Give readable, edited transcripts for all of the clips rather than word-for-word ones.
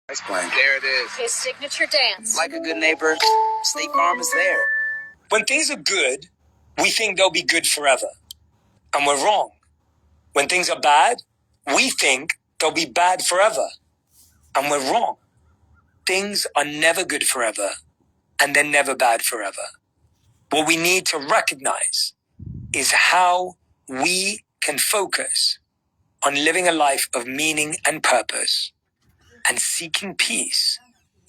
There it is. His signature dance. Like a good neighbor, State Farm is there. When things are good, we think they'll be good forever. And we're wrong. When things are bad, we think they'll be bad forever. And we're wrong. Things are never good forever, and they're never bad forever. What we need to recognize is how we can focus on living a life of meaning and purpose and seeking peace,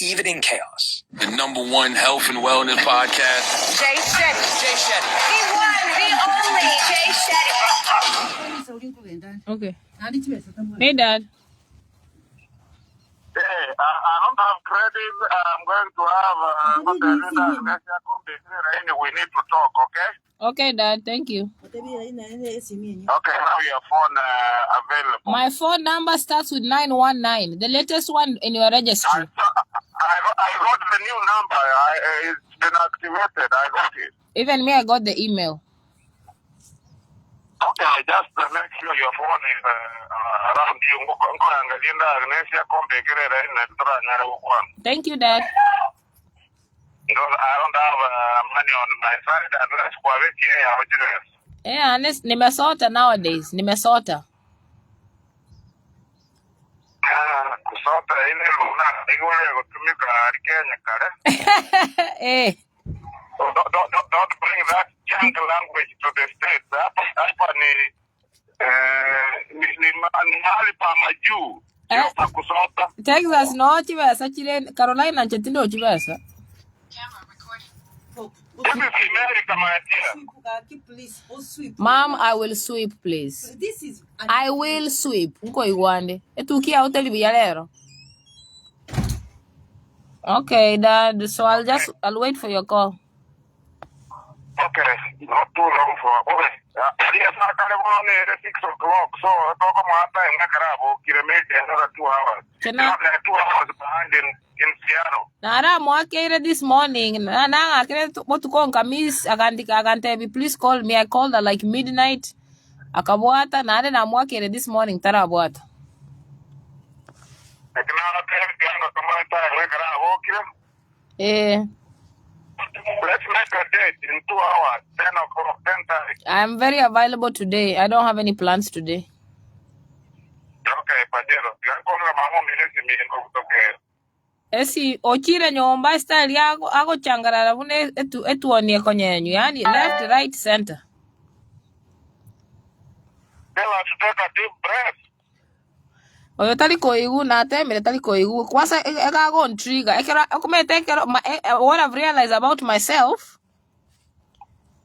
even in chaos. The #1 health and wellness podcast. Jay Shetty. Jay Shetty. The one, the only Jay Shetty. Okay. Hey, Dad. Hey, I don't have credit. I'm going to have we need to talk, okay? Okay, Dad. Thank you. Okay, now your phone available. My phone number starts with 919, the latest one in your registry. I got the new number. It's been activated. I got it. Even me, I got the email. Okay, just make sure your phone is around you. Thank you, Dad. Because I don't have money on my side. Unless Yeah, honest, Minnesota nowadays. Minnesota. Hey. Don't bring that junk language to the States. Hapa ni mahali pa majuu. Sio pa kusota. Texas no chivesa chile Carolina chetindo chivesa. This is America, my dear. Mom, I will sweep, please. I will sweep. Nko iwande. Etukia hoteli bialero. Okay, Dad. So I'll wait for your call. Okay, not too long for. Okay. Yes, I can go 6 o'clock. So I talk about time. Another 2 hours. Can I? 2 hours behind in Seattle. Nara mwakere this morning. Na akere what to call kamis agante please call me. I called at like midnight. Akabuata nare na mwakere this morning tara abuata. Eh. Let's make a date in 2 hours, 10 o'clock, 10:30. I'm very available today. I don't have any plans today. Okay, Pajero. You're calling about Esi ochire nyomba style yago changarara bune etuonie konyenyu yani left right center. Tell her to take a deep breath. Oyo taliko igu na temere taliko igu kwasa ekago on trigger ekero akumete ekero what I've realized about myself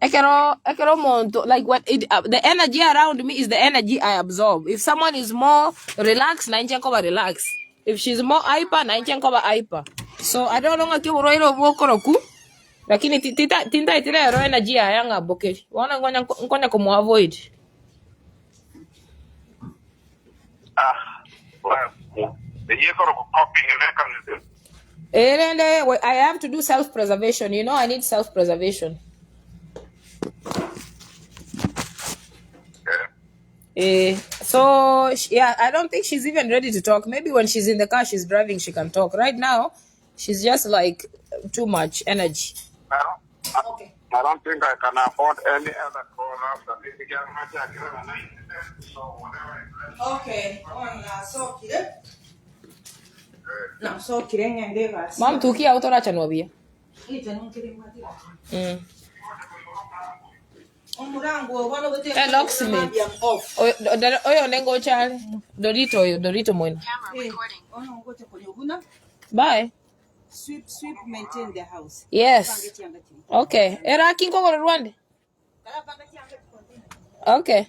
ekero monto like what the energy around me is the energy I absorb. If someone is more relaxed na inche koba relax, if she's more hyper na inche koba hyper. So I don't know ngakiburo ilo bokoroku lakini tinta itile ro energy yanga boke wana ngonya komo avoid. Well, the year of copying mechanism. I have to do self-preservation. You know, I need self-preservation. So, yeah, I don't think she's even ready to talk. Maybe when she's in the car, she's driving, she can talk. Right now, she's just like too much energy. Okay. I don't think I can afford any other call after this. So whatever. Okay. So kile. Na so kile ngende basi. Mom, tukia autora chanwabia. Ita nunkire matira. That locks me. Oyo nengo chale. Dorito mwena. Bye. Sweep, maintain the house. Yes. Okay. Era kinko go Rwanda. Okay.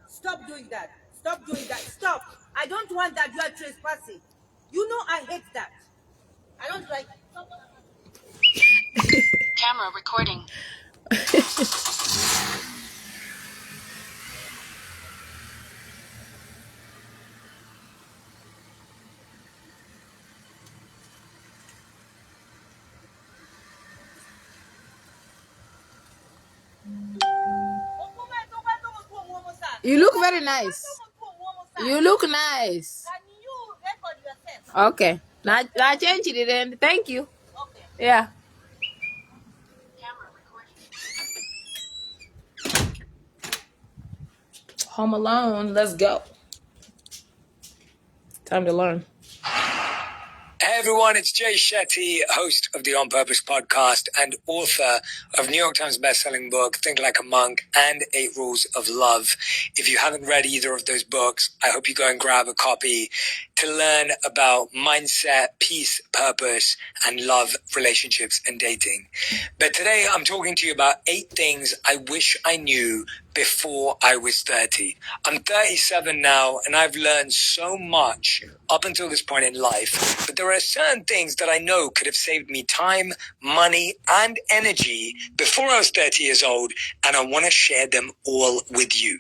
Stop doing that. Stop. I don't want that. You are trespassing. You know I hate that. I don't like it. Stop. Camera recording. You look very nice. You look nice. Can you record yourself? Okay. Now change it then. Thank you. Okay. Yeah. Home Alone. Let's go. Time to learn. Hey everyone, it's Jay Shetty, host of the On Purpose podcast and author of New York Times bestselling book, Think Like a Monk and 8 Rules of Love. If you haven't read either of those books, I hope you go and grab a copy to learn about mindset, peace, purpose, and love, relationships, and dating. But today I'm talking to you about 8 things I wish I knew before I was 30. I'm 37 now, and I've learned so much up until this point in life, but there are certain things that I know could have saved me time, money, and energy before I was 30 years old, and I want to share them all with you.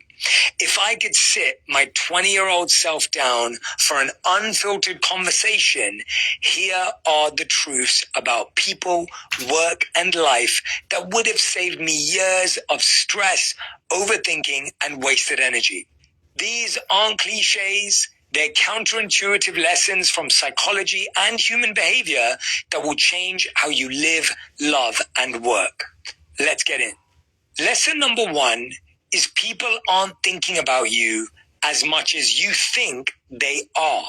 If I could sit my 20-year-old self down for an unfiltered conversation, here are the truths about people, work, and life that would have saved me years of stress, overthinking, and wasted energy. These aren't cliches. They're counterintuitive lessons from psychology and human behavior that will change how you live, love, and work. Let's get in. Lesson number 1 is people aren't thinking about you as much as you think they are.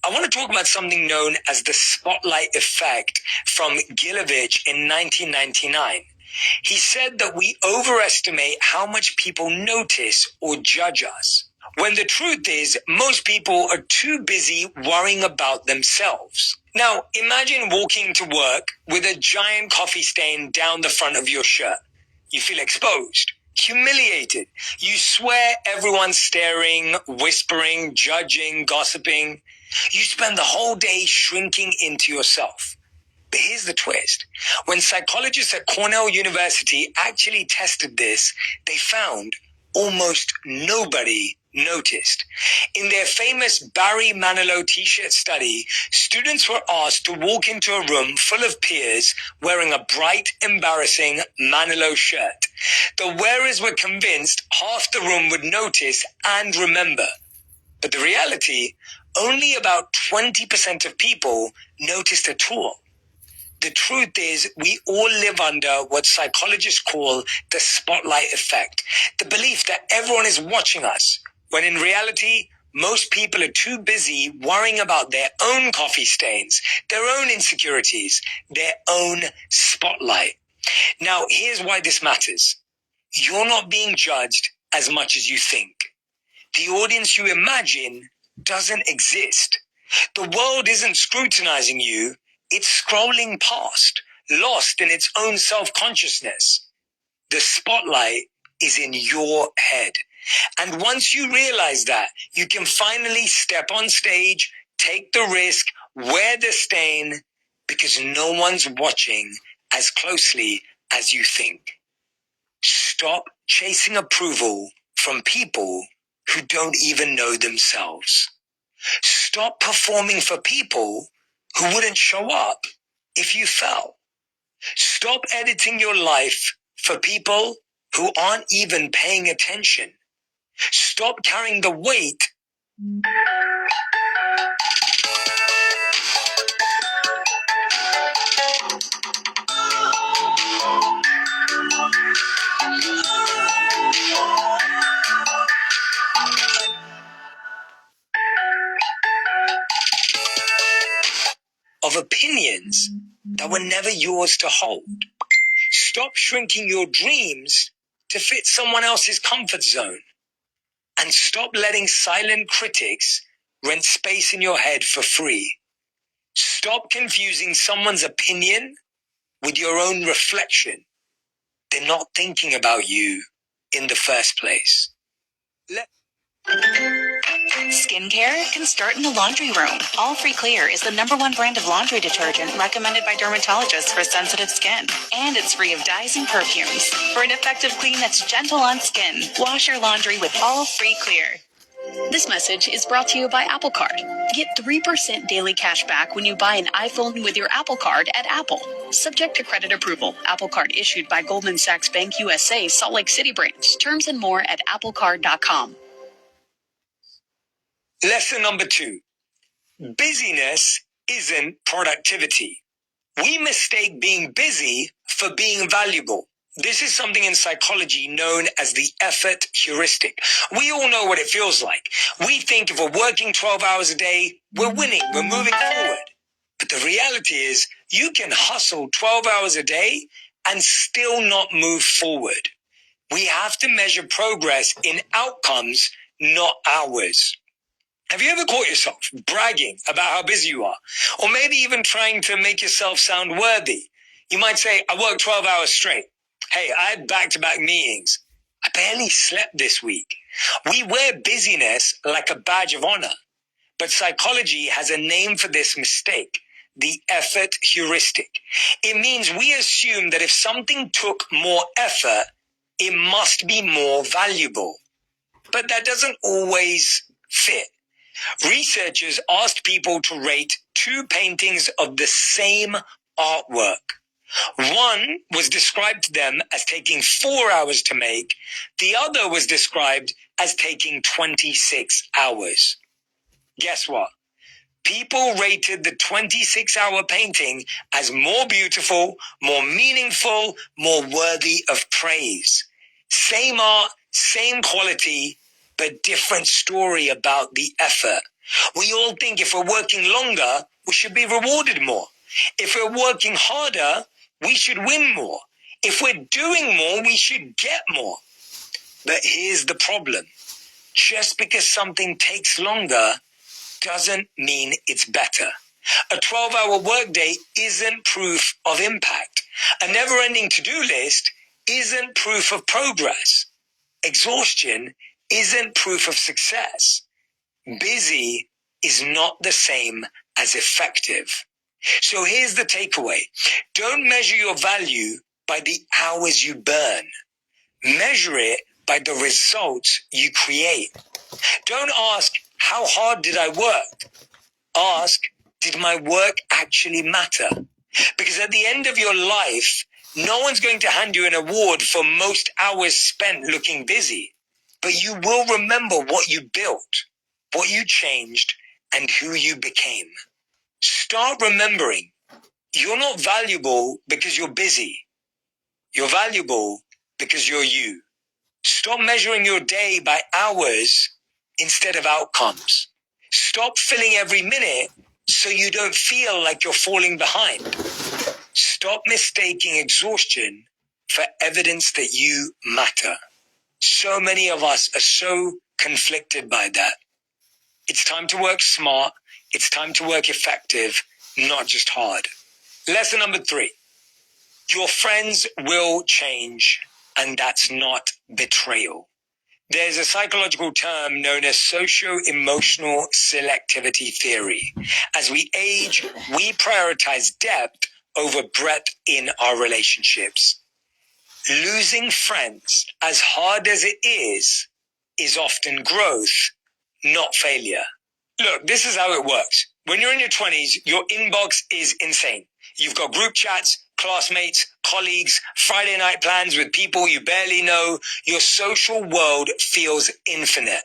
I want to talk about something known as the spotlight effect from Gilovich in 1999. He said that we overestimate how much people notice or judge us, when the truth is most people are too busy worrying about themselves. Now, imagine walking to work with a giant coffee stain down the front of your shirt. You feel exposed, humiliated. You swear everyone's staring, whispering, judging, gossiping. You spend the whole day shrinking into yourself. But here's the twist. When psychologists at Cornell University actually tested this, they found almost nobody noticed. In their famous Barry Manilow t-shirt study, students were asked to walk into a room full of peers wearing a bright, embarrassing Manilow shirt. The wearers were convinced half the room would notice and remember. But the reality, only about 20% of people noticed at all. The truth is, we all live under what psychologists call the spotlight effect, the belief that everyone is watching us, when in reality, most people are too busy worrying about their own coffee stains, their own insecurities, their own spotlight. Now, here's why this matters. You're not being judged as much as you think. The audience you imagine doesn't exist. The world isn't scrutinizing you. It's scrolling past, lost in its own self-consciousness. The spotlight is in your head. And once you realize that, you can finally step on stage, take the risk, wear the stain, because no one's watching as closely as you think. Stop chasing approval from people who don't even know themselves. Stop performing for people who wouldn't show up if you fell. Stop editing your life for people who aren't even paying attention. Stop carrying the weight of opinions that were never yours to hold. Stop shrinking your dreams to fit someone else's comfort zone. And stop letting silent critics rent space in your head for free. Stop confusing someone's opinion with your own reflection. They're not thinking about you in the first place. Skincare can start in the laundry room. All Free Clear is the #1 brand of laundry detergent recommended by dermatologists for sensitive skin. And it's free of dyes and perfumes. For an effective clean that's gentle on skin, wash your laundry with All Free Clear. This message is brought to you by Apple Card. Get 3% daily cash back when you buy an iPhone with your Apple Card at Apple. Subject to credit approval. Apple Card issued by Goldman Sachs Bank USA, Salt Lake City branch. Terms and more at applecard.com. Lesson number 2. Busyness isn't productivity. We mistake being busy for being valuable. This is something in psychology known as the effort heuristic. We all know what it feels like. We think if we're working 12 hours a day, we're winning, we're moving forward. But the reality is, you can hustle 12 hours a day and still not move forward. We have to measure progress in outcomes, not hours. Have you ever caught yourself bragging about how busy you are? Or maybe even trying to make yourself sound worthy? You might say, I worked 12 hours straight. Hey, I had back-to-back meetings. I barely slept this week. We wear busyness like a badge of honor. But psychology has a name for this mistake, the effort heuristic. It means we assume that if something took more effort, it must be more valuable. But that doesn't always fit. Researchers asked people to rate 2 paintings of the same artwork. One was described to them as taking 4 hours to make. The other was described as taking 26 hours. Guess what? People rated the 26-hour painting as more beautiful, more meaningful, more worthy of praise. Same art, same quality, but different story about the effort. We all think if we're working longer, we should be rewarded more. If we're working harder, we should win more. If we're doing more, we should get more. But here's the problem. Just because something takes longer doesn't mean it's better. A 12-hour workday isn't proof of impact. A never-ending to-do list isn't proof of progress. Exhaustion isn't proof of success. Busy is not the same as effective. So here's the takeaway. Don't measure your value by the hours you burn. Measure it by the results you create. Don't ask, how hard did I work? Ask, did my work actually matter? Because at the end of your life, no one's going to hand you an award for most hours spent looking busy. But you will remember what you built, what you changed, and who you became. Start remembering, you're not valuable because you're busy. You're valuable because you're you. Stop measuring your day by hours instead of outcomes. Stop filling every minute so you don't feel like you're falling behind. Stop mistaking exhaustion for evidence that you matter. So many of us are so conflicted by that. It's time to work smart. It's time to work effective, not just hard. Lesson number 3. Your friends will change, and that's not betrayal. There's a psychological term known as socio-emotional selectivity theory. As we age, we prioritize depth over breadth in our relationships. Losing friends, as hard as it is often growth, not failure. Look, this is how it works. When you're in your 20s, your inbox is insane. You've got group chats, classmates, colleagues, Friday night plans with people you barely know. Your social world feels infinite.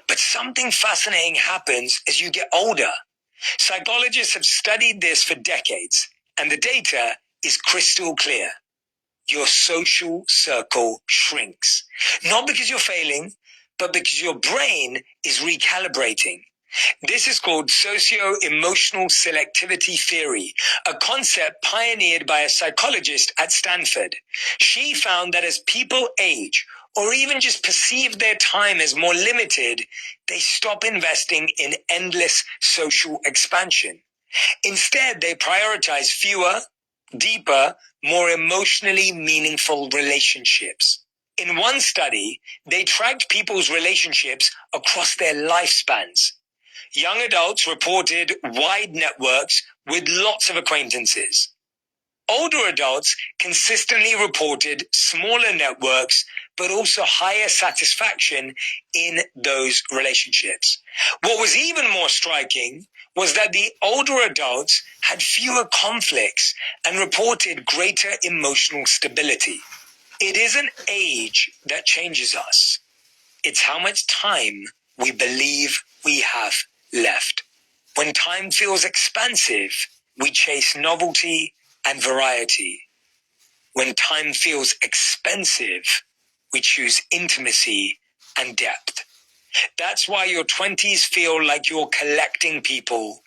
But something fascinating happens as you get older. Psychologists have studied this for decades, and the data is crystal clear. Your social circle shrinks. Not because you're failing, but because your brain is recalibrating. This is called socio-emotional selectivity theory, a concept pioneered by a psychologist at Stanford. She found that as people age, or even just perceive their time as more limited, they stop investing in endless social expansion. Instead, they prioritize fewer, deeper, more emotionally meaningful relationships. In one study, they tracked people's relationships across their lifespans. Young adults reported wide networks with lots of acquaintances. older adults consistently reported smaller networks, but also higher satisfaction in those relationships. What was even more striking was that the older adults had fewer conflicts and reported greater emotional stability. It isn't age that changes us. It's how much time we believe we have left. When time feels expansive, we chase novelty and variety. When time feels expensive, we choose intimacy and depth. That's why your 20s feel like you're collecting people,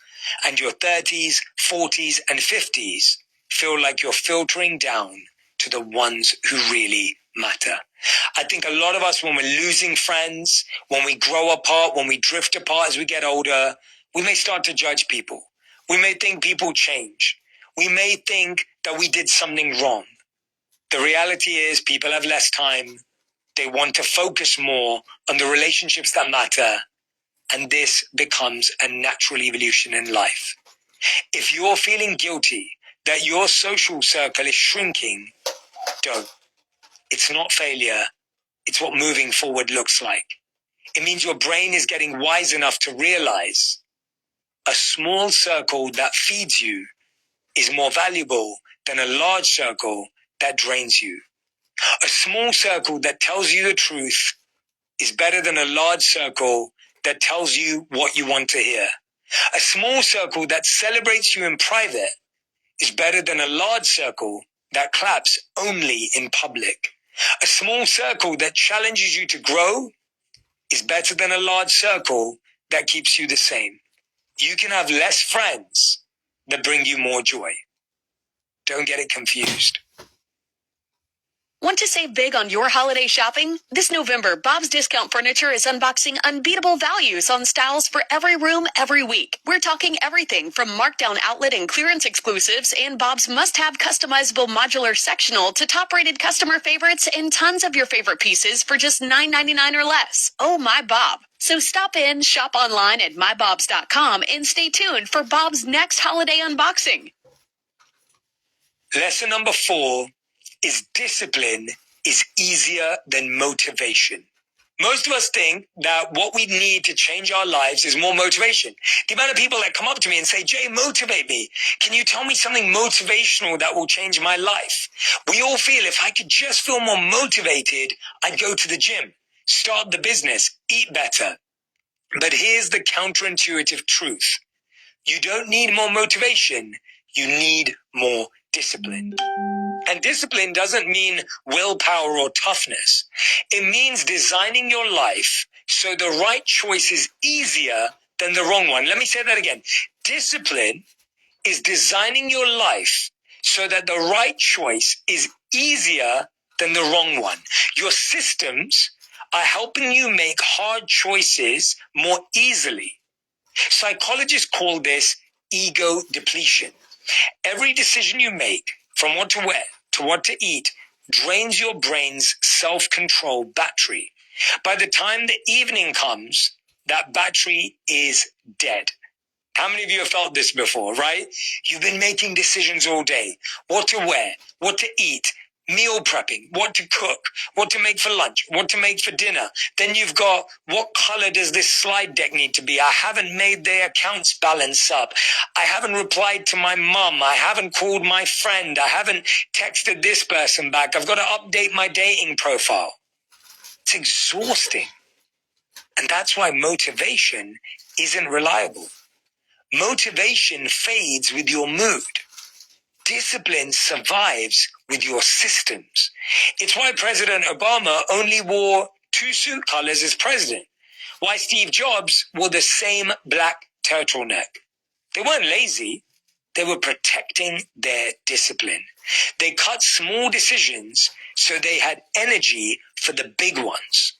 and your 30s, 40s, and 50s feel like you're filtering down to the ones who really matter. I think a lot of us, when we're losing friends, when we grow apart, when we drift apart as we get older, we may start to judge people. We may think people change. We may think that we did something wrong. The reality is people have less time. They want to focus more on the relationships that matter, and this becomes a natural evolution in life. If you're feeling guilty that your social circle is shrinking, don't. It's not failure. It's what moving forward looks like. It means your brain is getting wise enough to realize a small circle that feeds you is more valuable than a large circle that drains you. A small circle that tells you the truth is better than a large circle that tells you what you want to hear. A small circle that celebrates you in private is better than a large circle that claps only in public. A small circle that challenges you to grow is better than a large circle that keeps you the same. You can have less friends that bring you more joy. Don't get it confused. Want to save big on your holiday shopping? This November, Bob's Discount Furniture is unboxing unbeatable values on styles for every room, every week. We're talking everything from markdown outlet and clearance exclusives and Bob's must-have customizable modular sectional to top-rated customer favorites and tons of your favorite pieces for just $9.99 or less. Oh my Bob. So stop in, shop online at mybobs.com and stay tuned for Bob's next holiday unboxing. Lesson number 4 is discipline is easier than motivation. Most of us think that what we need to change our lives is more motivation. The amount of people that come up to me and say, Jay, motivate me. Can you tell me something motivational that will change my life? We all feel if I could just feel more motivated, I'd go to the gym, start the business, eat better. But here's the counterintuitive truth. You don't need more motivation. You need more discipline. And discipline doesn't mean willpower or toughness. It means designing your life so the right choice is easier than the wrong one. Let me say that again. Discipline is designing your life so that the right choice is easier than the wrong one. Your systems are helping you make hard choices more easily. Psychologists call this ego depletion. Every decision you make, from what to wear to what to eat, drains your brain's self-control battery. By the time the evening comes, that battery is dead. How many of you have felt this before, right? You've been making decisions all day. What to wear, what to eat, meal prepping, what to cook, what to make for lunch, what to make for dinner. Then you've got, what color does this slide deck need to be? I haven't made the accounts balance up. I haven't replied to my mom. I haven't called my friend. I haven't texted this person back. I've got to update my dating profile. It's exhausting. And that's why motivation isn't reliable. Motivation fades with your mood. Discipline survives with your systems. It's why President Obama only wore 2 suit colors as president. Why Steve Jobs wore the same black turtleneck. They weren't lazy. They were protecting their discipline. They cut small decisions so they had energy for the big ones.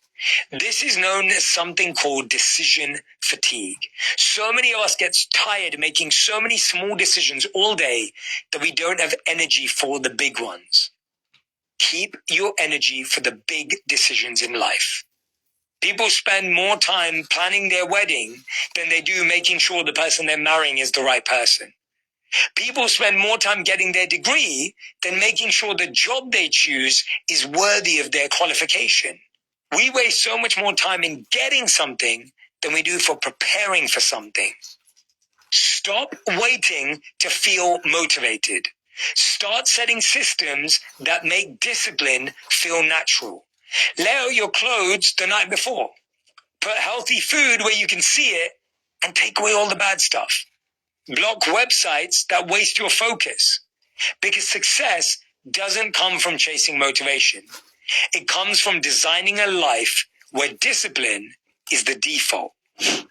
This is known as something called decision fatigue. So many of us get tired making so many small decisions all day that we don't have energy for the big ones. Keep your energy for the big decisions in life. People spend more time planning their wedding than they do making sure the person they're marrying is the right person. People spend more time getting their degree than making sure the job they choose is worthy of their qualification. We waste so much more time in getting something than we do for preparing for something. Stop waiting to feel motivated. Start setting systems that make discipline feel natural. Lay out your clothes the night before. Put healthy food where you can see it and take away all the bad stuff. Block websites that waste your focus. Because success doesn't come from chasing motivation. It comes from designing a life where discipline is the default.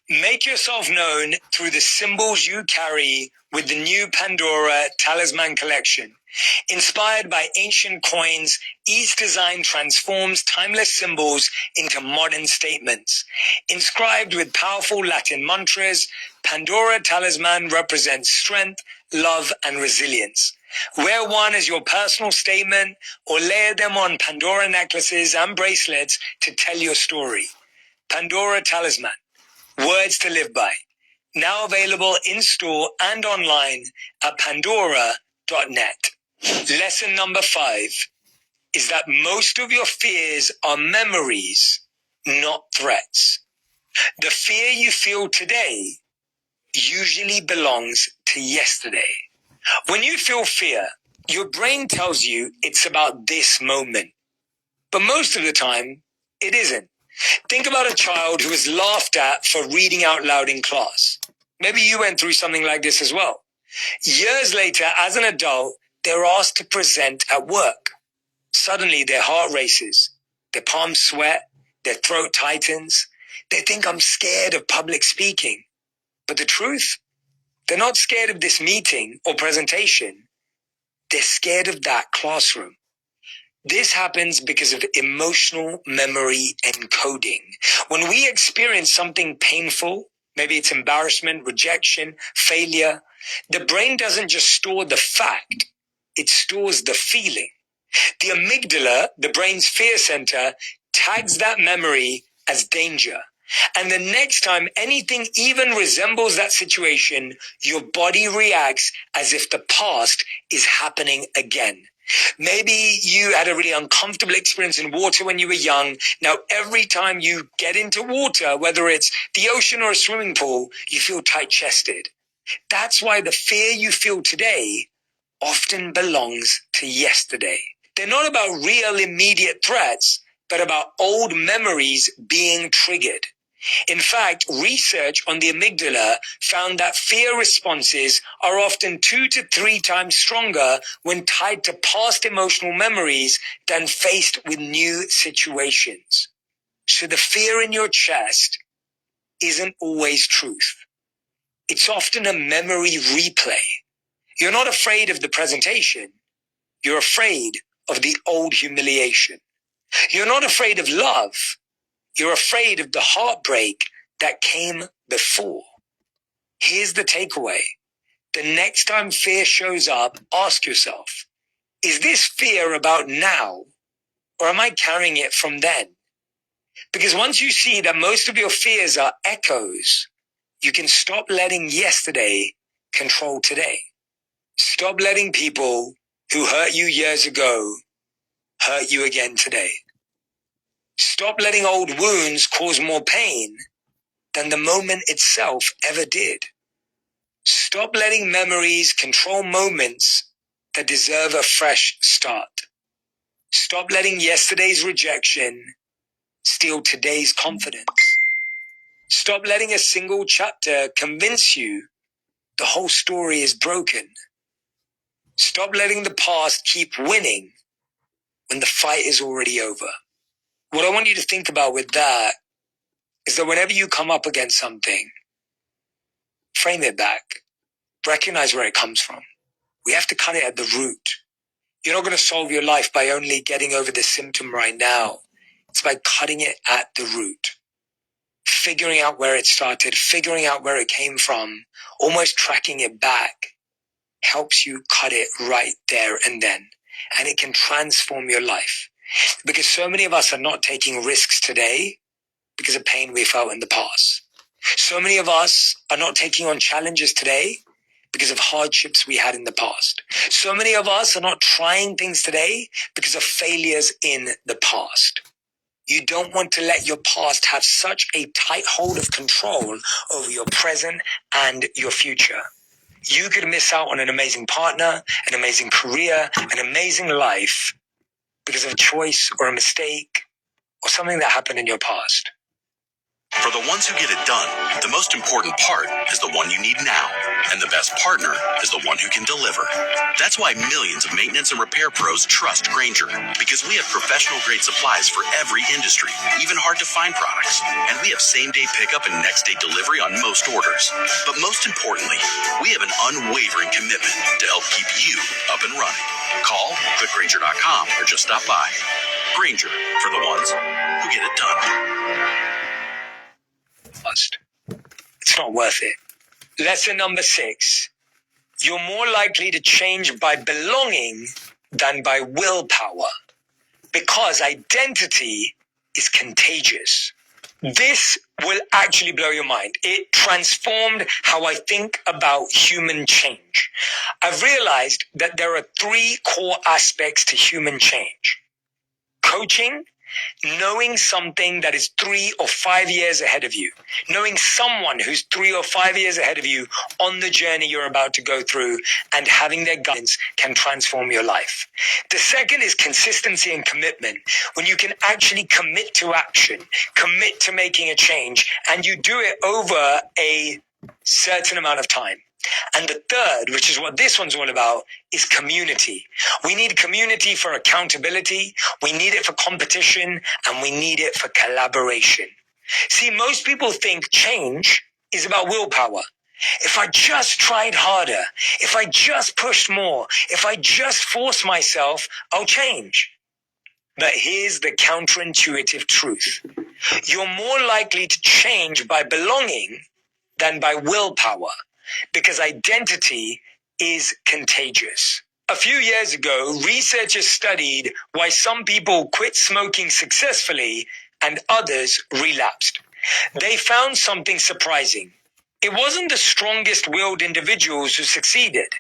Make yourself known through the symbols you carry with the new Pandora Talisman Collection. Inspired by ancient coins, each design transforms timeless symbols into modern statements. Inscribed with powerful Latin mantras, Pandora Talisman represents strength, love, and resilience. Wear one as your personal statement or layer them on Pandora necklaces and bracelets to tell your story. Pandora Talisman. Words to live by. Now available in-store and online at pandora.net. Lesson number 5 is that most of your fears are memories, not threats. The fear you feel today usually belongs to yesterday. When you feel fear, your brain tells you it's about this moment. But most of the time, it isn't. Think about a child who is laughed at for reading out loud in class. Maybe you went through something like this as well. Years later, as an adult, they're asked to present at work. Suddenly, their heart races, their palms sweat, their throat tightens. They think, I'm scared of public speaking. But the truth? They're not scared of this meeting or presentation. They're scared of that classroom. This happens because of emotional memory encoding. When we experience something painful, maybe it's embarrassment, rejection, failure, the brain doesn't just store the fact, it stores the feeling. The amygdala, the brain's fear center, tags that memory as danger. And the next time anything even resembles that situation, your body reacts as if the past is happening again. Maybe you had a really uncomfortable experience in water when you were young. Now, every time you get into water, whether it's the ocean or a swimming pool, you feel tight-chested. That's why the fear you feel today often belongs to yesterday. They're not about real immediate threats, but about old memories being triggered. In fact, research on the amygdala found that fear responses are often 2 to 3 times stronger when tied to past emotional memories than faced with new situations. So the fear in your chest isn't always truth. It's often a memory replay. You're not afraid of the presentation. You're afraid of the old humiliation. You're not afraid of love. You're afraid of the heartbreak that came before. Here's the takeaway. The next time fear shows up, ask yourself, is this fear about now, or am I carrying it from then? Because once you see that most of your fears are echoes, you can stop letting yesterday control today. Stop letting people who hurt you years ago hurt you again today. Stop letting old wounds cause more pain than the moment itself ever did. Stop letting memories control moments that deserve a fresh start. Stop letting yesterday's rejection steal today's confidence. Stop letting a single chapter convince you the whole story is broken. Stop letting the past keep winning when the fight is already over. What I want you to think about with that is that whenever you come up against something, frame it back. Recognize where it comes from. We have to cut it at the root. You're not going to solve your life by only getting over the symptom right now. It's by cutting it at the root. Figuring out where it started, figuring out where it came from, almost tracking it back helps you cut it right there and then. And it can transform your life. Because so many of us are not taking risks today because of pain we felt in the past. So many of us are not taking on challenges today because of hardships we had in the past. So many of us are not trying things today because of failures in the past. You don't want to let your past have such a tight hold of control over your present and your future. You could miss out on an amazing partner, an amazing career, an amazing life because of a choice or a mistake or something that happened in your past. For the ones who get it done, the most important part is the one you need now. And the best partner is the one who can deliver. That's why millions of maintenance and repair pros trust Grainger. Because we have professional-grade supplies for every industry, even hard-to-find products. And we have same-day pickup and next-day delivery on most orders. But most importantly, we have an unwavering commitment to help keep you up and running. Call, click Grainger.com, or just stop by. Grainger, for the ones who get it done. It's not worth it. Lesson number 6. You're more likely to change by belonging than by willpower, because identity is contagious. This will actually blow your mind. It transformed how I think about human change. I've realized that there are 3 core aspects to human change. Coaching, knowing something that is 3 or 5 years ahead of you, knowing someone who's 3 or 5 years ahead of you on the journey you're about to go through, and having their guidance can transform your life. The second is consistency and commitment, when you can actually commit to action, commit to making a change, and you do it over a certain amount of time. And the third, which is what this one's all about, is community. We need community for accountability, we need it for competition, and we need it for collaboration. See, most people think change is about willpower. If I just tried harder, if I just pushed more, if I just force myself, I'll change. But here's the counterintuitive truth. You're more likely to change by belonging than by willpower, because identity is contagious. A few years ago, researchers studied why some people quit smoking successfully and others relapsed. They found something surprising. It wasn't the strongest-willed individuals who succeeded.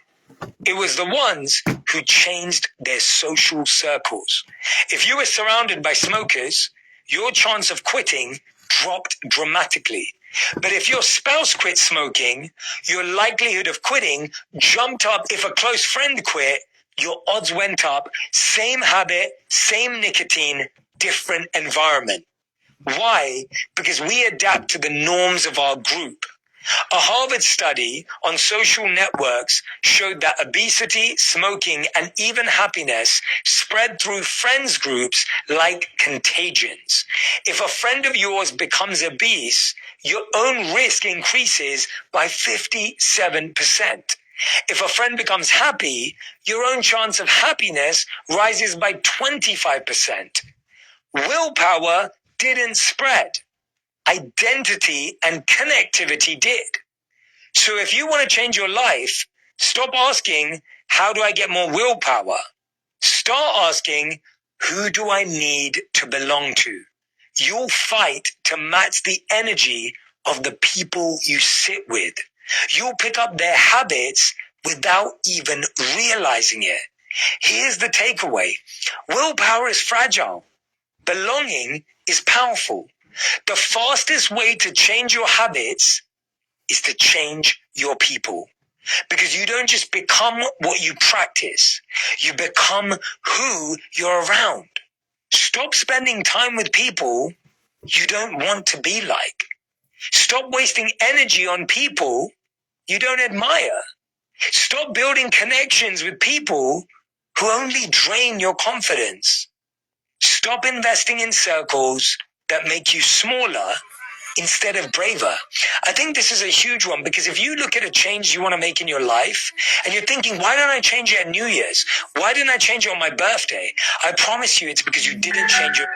It was the ones who changed their social circles. If you were surrounded by smokers, your chance of quitting dropped dramatically. But if your spouse quit smoking, your likelihood of quitting jumped up. If a close friend quit, your odds went up. Same habit, same nicotine, different environment. Why? Because we adapt to the norms of our group. A Harvard study on social networks showed that obesity, smoking, and even happiness spread through friends groups like contagions. If a friend of yours becomes obese, your own risk increases by 57%. If a friend becomes happy, your own chance of happiness rises by 25%. Willpower didn't spread. Identity and connectivity did. So if you want to change your life, stop asking, how do I get more willpower? Start asking, who do I need to belong to? You'll fight to match the energy of the people you sit with. You'll pick up their habits without even realizing it. Here's the takeaway. Willpower is fragile. Belonging is powerful. The fastest way to change your habits is to change your people. Because you don't just become what you practice. You become who you're around. Stop spending time with people you don't want to be like. Stop wasting energy on people you don't admire. Stop building connections with people who only drain your confidence. Stop investing in circles that make you smaller instead of braver. I think this is a huge one, because if you look at a change you want to make in your life and you're thinking, why don't I change it at New Year's? Why didn't I change it on my birthday? I promise you it's because you didn't change your...